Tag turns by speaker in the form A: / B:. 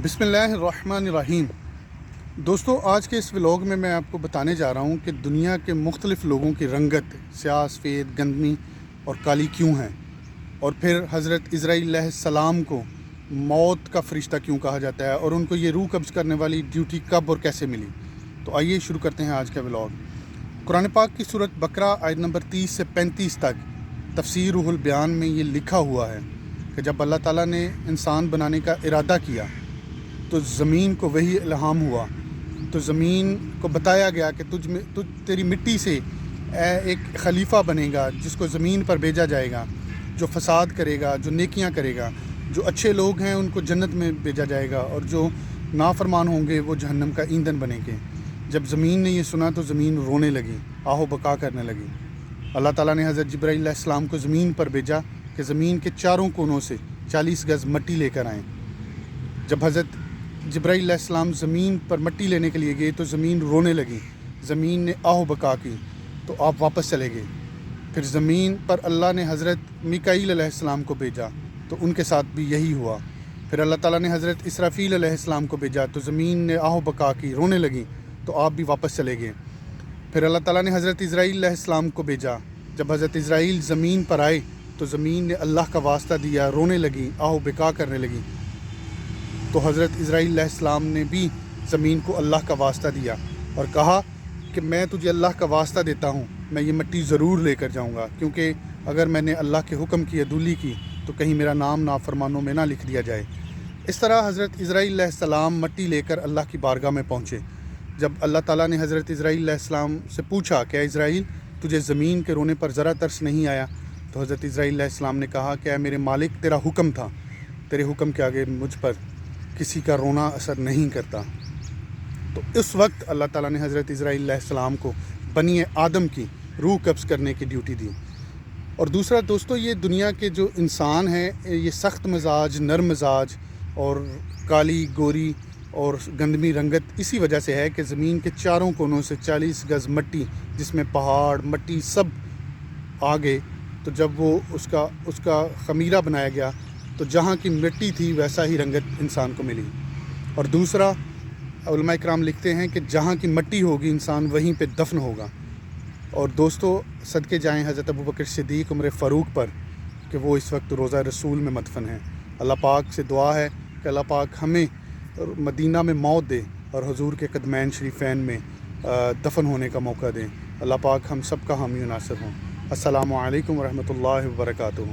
A: بسم اللہ الرحمن الرحیم۔ دوستو، آج کے اس ولاگ میں آپ کو بتانے جا رہا ہوں کہ دنیا کے مختلف لوگوں کی رنگت سیاہ، سفید، گندمی اور کالی کیوں ہیں، اور پھر حضرت عزرائیل علیہ السلام کو موت کا فرشتہ کیوں کہا جاتا ہے، اور ان کو یہ روح قبض کرنے والی ڈیوٹی کب اور کیسے ملی۔ تو آئیے شروع کرتے ہیں آج کا ولاگ۔ قرآن پاک کی سورۃ بقرہ آیت نمبر 30 سے 35 تک تفسیر روح البیان میں یہ لکھا ہوا ہے کہ جب اللہ تعالیٰ نے انسان بنانے کا ارادہ کیا تو زمین کو وہی الہام ہوا، تو زمین کو بتایا گیا کہ تیری مٹی سے ایک خلیفہ بنے گا جس کو زمین پر بھیجا جائے گا، جو فساد کرے گا، جو نیکیاں کرے گا، جو اچھے لوگ ہیں ان کو جنت میں بھیجا جائے گا، اور جو نافرمان ہوں گے وہ جہنم کا ایندھن بنیں گے۔ جب زمین نے یہ سنا تو زمین رونے لگی، آہ و بکا کرنے لگی۔ اللہ تعالیٰ نے حضرت جبرائیل علیہ السلام کو زمین پر بھیجا کہ زمین کے چاروں کونوں سے 40 گز مٹی لے کر آئیں۔ جب حضرت جبرائیل علیہ السلام زمین پر مٹی لینے کے لیے گئے تو زمین رونے لگی، زمین نے آہ و بکا کی، تو آپ واپس چلے گئے۔ پھر زمین پر اللہ نے حضرت میکائیل علیہ السلام کو بھیجا تو ان کے ساتھ بھی یہی ہوا۔ پھر اللہ تعالیٰ نے حضرت اسرافیل علیہ السلام کو بھیجا تو زمین نے آہ و بکا کی، رونے لگی، تو آپ بھی واپس چلے گئے۔ پھر اللہ تعالیٰ نے حضرت عزرائیل علیہ السلام کو بھیجا۔ جب حضرت عزرائیل زمین پر آئے تو زمین نے اللہ کا واسطہ دیا، رونے لگی، آہ و بکا کرنے لگی، تو حضرت عزرائیل علیہ السلام نے بھی زمین کو اللہ کا واسطہ دیا اور کہا کہ میں تجھے اللہ کا واسطہ دیتا ہوں، میں یہ مٹی ضرور لے کر جاؤں گا، کیونکہ اگر میں نے اللہ کے حکم کی عدولی کی تو کہیں میرا نام نافرمانوں میں نہ لکھ دیا جائے۔ اس طرح حضرت عزرائیل علیہ السلام مٹی لے کر اللہ کی بارگاہ میں پہنچے۔ جب اللہ تعالیٰ نے حضرت عزرائیل علیہ السلام سے پوچھا کہ اے عزرائیل، تجھے زمین کے رونے پر ذرا ترس نہیں آیا؟ تو حضرت عزرائیل علیہ السلام نے کہا کہ اے میرے مالک، تیرا حکم تھا، تیرے حکم کے آگے مجھ پر کسی کا رونا اثر نہیں کرتا۔ تو اس وقت اللہ تعالیٰ نے حضرت عزرائیل علیہ السلام کو بنی آدم کی روح قبض کرنے کی ڈیوٹی دی۔ اور دوسرا دوستو، یہ دنیا کے جو انسان ہیں یہ سخت مزاج، نرم مزاج اور کالی، گوری اور گندمی رنگت اسی وجہ سے ہے کہ زمین کے چاروں کونوں سے 40 گز مٹی، جس میں پہاڑ، مٹی سب آ گئے، تو جب وہ اس کا خمیرہ بنایا گیا تو جہاں کی مٹی تھی ویسا ہی رنگت انسان کو ملی۔ اور دوسرا، علماء کرام لکھتے ہیں کہ جہاں کی مٹی ہوگی انسان وہیں پہ دفن ہوگا۔ اور دوستو، صدقے جائیں حضرت ابوبکر صدیق، عمر فاروق پر کہ وہ اس وقت روضہ رسول میں مدفن ہیں۔ اللہ پاک سے دعا ہے کہ اللہ پاک ہمیں مدینہ میں موت دے اور حضور کے قدمین شریفین میں دفن ہونے کا موقع دیں۔ اللہ پاک ہم سب کا حامی و ناصر ہوں۔ السلام علیکم ورحمۃ اللہ وبرکاتہ۔